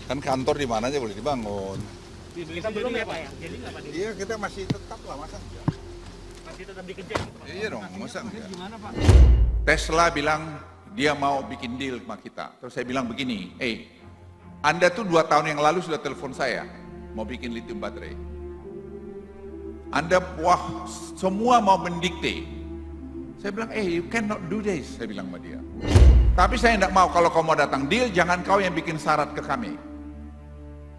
Kan kantor di mana aja boleh dibangun. Kita belum ya Pak ya? Jadi nggak Pak? Iya, kita masih tetap lah, masa enggak? Masih tetap dikejar gitu Pak? Iya dong, masa enggak? Gimana Pak? Tesla bilang dia mau bikin deal sama kita. Terus saya bilang begini, Anda tuh 2 tahun yang lalu sudah telepon saya, mau bikin lithium baterai. Anda, semua mau mendikte. Saya bilang, you cannot do this, saya bilang sama dia. Tapi saya tidak mau, kalau kau mau datang deal, jangan kau yang bikin syarat ke kami.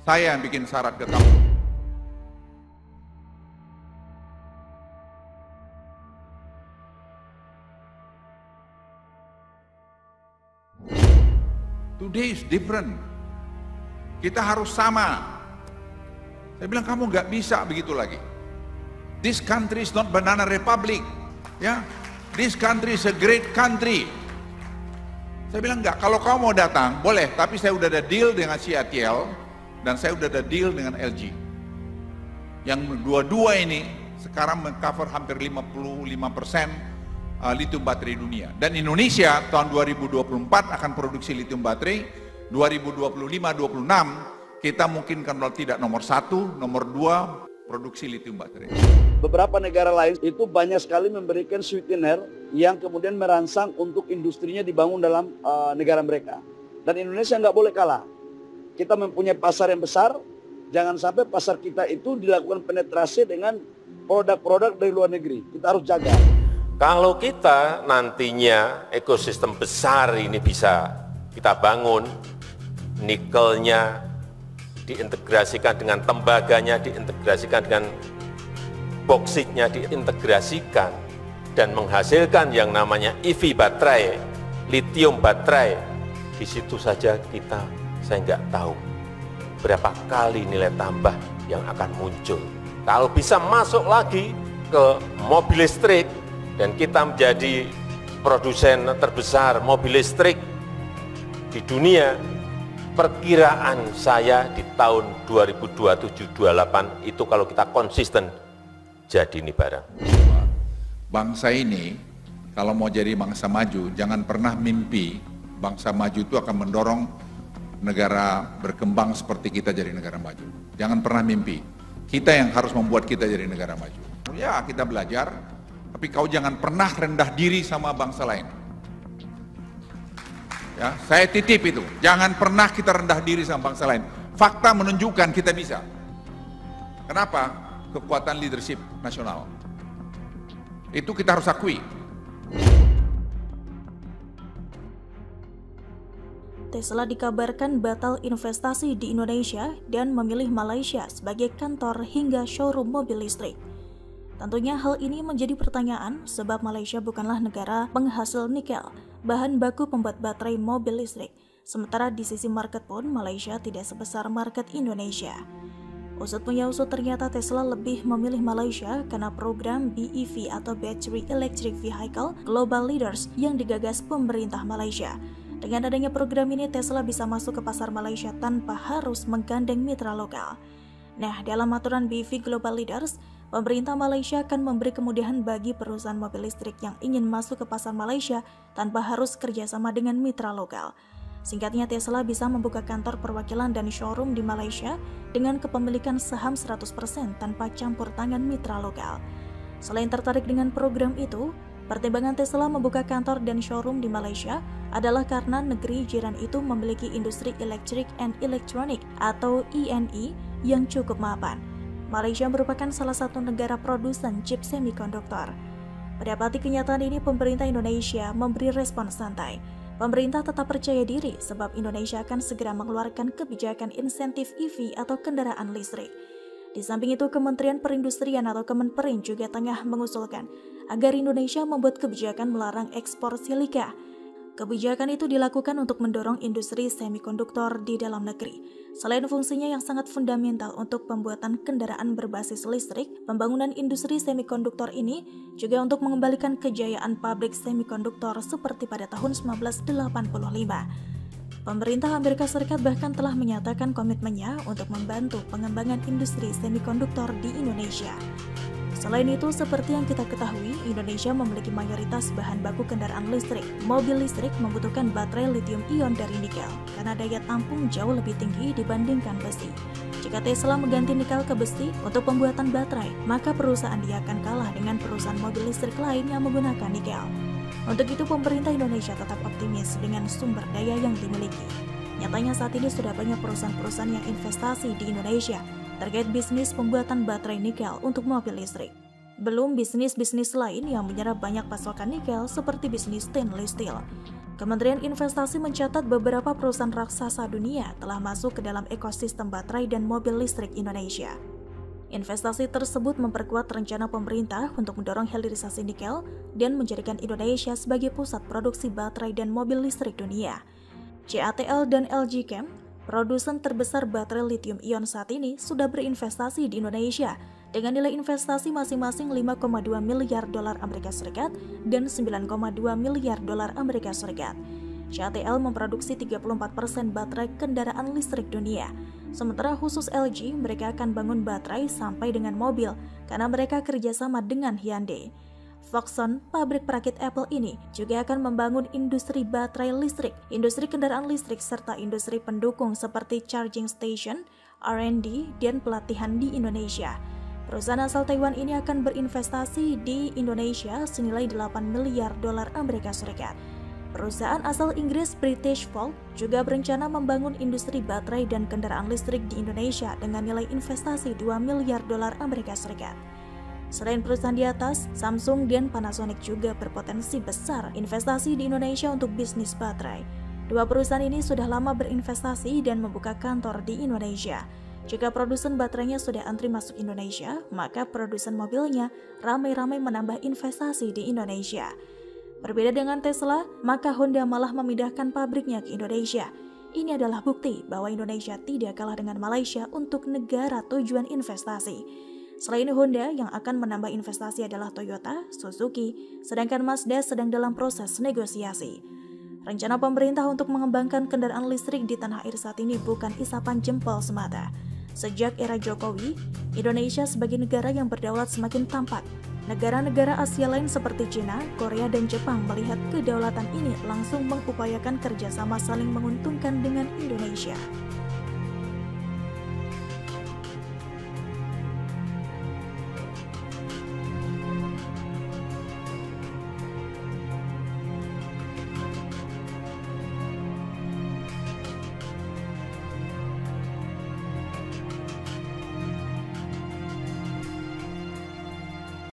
Saya yang bikin syarat ke kamu. Today is different. Kita harus sama. Saya bilang kamu nggak bisa begitu lagi. This country is not banana republic. Ya, this country is a great country. Saya bilang enggak, kalau kamu mau datang boleh, tapi saya udah ada deal dengan CATL. Dan saya udah ada deal dengan LG. Yang dua-dua ini sekarang mengcover hampir 55% lithium baterai dunia. Dan Indonesia tahun 2024 akan produksi lithium baterai, 2025-26 kita mungkin kalau tidak nomor 1, nomor 2 produksi lithium baterai. Beberapa negara lain itu banyak sekali memberikan sweetener yang kemudian merangsang untuk industrinya dibangun dalam negara mereka. Dan Indonesia nggak boleh kalah. Kita mempunyai pasar yang besar, jangan sampai pasar kita itu dilakukan penetrasi dengan produk-produk dari luar negeri. Kita harus jaga. Kalau kita nantinya ekosistem besar ini bisa kita bangun, nikelnya diintegrasikan dengan tembaganya, diintegrasikan dengan boksitnya, diintegrasikan, dan menghasilkan yang namanya EV baterai, lithium baterai, di situ saja saya nggak tahu berapa kali nilai tambah yang akan muncul. Kalau bisa masuk lagi ke mobil listrik dan kita menjadi produsen terbesar mobil listrik di dunia, perkiraan saya di tahun 2027-28 itu kalau kita konsisten jadi ini barang. Bangsa ini kalau mau jadi bangsa maju, jangan pernah mimpi bangsa maju itu akan mendorong negara berkembang seperti kita jadi negara maju. Jangan pernah mimpi. Kita yang harus membuat kita jadi negara maju. Ya, kita belajar, tapi kau jangan pernah rendah diri sama bangsa lain. Ya, saya titip itu. Jangan pernah kita rendah diri sama bangsa lain. Fakta menunjukkan kita bisa. Kenapa? Kekuatan leadership nasional. Itu kita harus akui. Tesla dikabarkan batal investasi di Indonesia dan memilih Malaysia sebagai kantor hingga showroom mobil listrik. Tentunya hal ini menjadi pertanyaan sebab Malaysia bukanlah negara penghasil nikel, bahan baku pembuat baterai mobil listrik. Sementara di sisi market pun Malaysia tidak sebesar market Indonesia. Usut punya usut ternyata Tesla lebih memilih Malaysia karena program BEV atau Battery Electric Vehicle Global Leaders yang digagas pemerintah Malaysia. Dengan adanya program ini, Tesla bisa masuk ke pasar Malaysia tanpa harus menggandeng mitra lokal. Nah, dalam aturan BEV Global Leaders, pemerintah Malaysia akan memberi kemudahan bagi perusahaan mobil listrik yang ingin masuk ke pasar Malaysia tanpa harus kerjasama dengan mitra lokal. Singkatnya, Tesla bisa membuka kantor perwakilan dan showroom di Malaysia dengan kepemilikan saham 100% tanpa campur tangan mitra lokal. Selain tertarik dengan program itu, pertimbangan Tesla membuka kantor dan showroom di Malaysia adalah karena negeri jiran itu memiliki industri elektrik and electronic atau ENE yang cukup mapan. Malaysia merupakan salah satu negara produsen chip semikonduktor. Mendapati kenyataan ini, pemerintah Indonesia memberi respon santai. Pemerintah tetap percaya diri sebab Indonesia akan segera mengeluarkan kebijakan insentif EV atau kendaraan listrik. Di samping itu, Kementerian Perindustrian atau Kemenperin juga tengah mengusulkan agar Indonesia membuat kebijakan melarang ekspor silika. Kebijakan itu dilakukan untuk mendorong industri semikonduktor di dalam negeri. Selain fungsinya yang sangat fundamental untuk pembuatan kendaraan berbasis listrik, pembangunan industri semikonduktor ini juga untuk mengembalikan kejayaan pabrik semikonduktor seperti pada tahun 1985. Pemerintah Amerika Serikat bahkan telah menyatakan komitmennya untuk membantu pengembangan industri semikonduktor di Indonesia. Selain itu, seperti yang kita ketahui, Indonesia memiliki mayoritas bahan baku kendaraan listrik. Mobil listrik membutuhkan baterai lithium-ion dari nikel, karena daya tampung jauh lebih tinggi dibandingkan besi. Jika Tesla mengganti nikel ke besi untuk pembuatan baterai, maka perusahaan dia akan kalah dengan perusahaan mobil listrik lain yang menggunakan nikel. Untuk itu, pemerintah Indonesia tetap optimis dengan sumber daya yang dimiliki. Nyatanya saat ini sudah banyak perusahaan-perusahaan yang investasi di Indonesia terkait bisnis pembuatan baterai nikel untuk mobil listrik. Belum bisnis-bisnis lain yang menyerap banyak pasokan nikel seperti bisnis stainless steel. Kementerian Investasi mencatat beberapa perusahaan raksasa dunia telah masuk ke dalam ekosistem baterai dan mobil listrik Indonesia. Investasi tersebut memperkuat rencana pemerintah untuk mendorong hilirisasi nikel dan menjadikan Indonesia sebagai pusat produksi baterai dan mobil listrik dunia. CATL dan LG Chem, produsen terbesar baterai lithium-ion saat ini, sudah berinvestasi di Indonesia dengan nilai investasi masing-masing 5,2 miliar dolar Amerika Serikat dan 9,2 miliar dolar Amerika Serikat. CATL memproduksi 34% baterai kendaraan listrik dunia. Sementara khusus LG, mereka akan bangun baterai sampai dengan mobil karena mereka kerjasama dengan Hyundai. Foxconn, pabrik perakit Apple ini, juga akan membangun industri baterai listrik, industri kendaraan listrik, serta industri pendukung seperti charging station, R&D, dan pelatihan di Indonesia. Perusahaan asal Taiwan ini akan berinvestasi di Indonesia senilai 8 miliar dolar Amerika Serikat. Perusahaan asal Inggris British Volt juga berencana membangun industri baterai dan kendaraan listrik di Indonesia dengan nilai investasi 2 miliar dolar Amerika Serikat. Selain perusahaan di atas, Samsung dan Panasonic juga berpotensi besar investasi di Indonesia untuk bisnis baterai. Dua perusahaan ini sudah lama berinvestasi dan membuka kantor di Indonesia. Jika produsen baterainya sudah antri masuk Indonesia, maka produsen mobilnya ramai-ramai menambah investasi di Indonesia. Berbeda dengan Tesla, maka Honda malah memindahkan pabriknya ke Indonesia. Ini adalah bukti bahwa Indonesia tidak kalah dengan Malaysia untuk negara tujuan investasi. Selain Honda, yang akan menambah investasi adalah Toyota, Suzuki, sedangkan Mazda sedang dalam proses negosiasi. Rencana pemerintah untuk mengembangkan kendaraan listrik di tanah air saat ini bukan isapan jempol semata. Sejak era Jokowi, Indonesia sebagai negara yang berdaulat semakin tampak. Negara-negara Asia lain seperti China, Korea, dan Jepang melihat kedaulatan ini langsung mengupayakan kerjasama saling menguntungkan dengan Indonesia.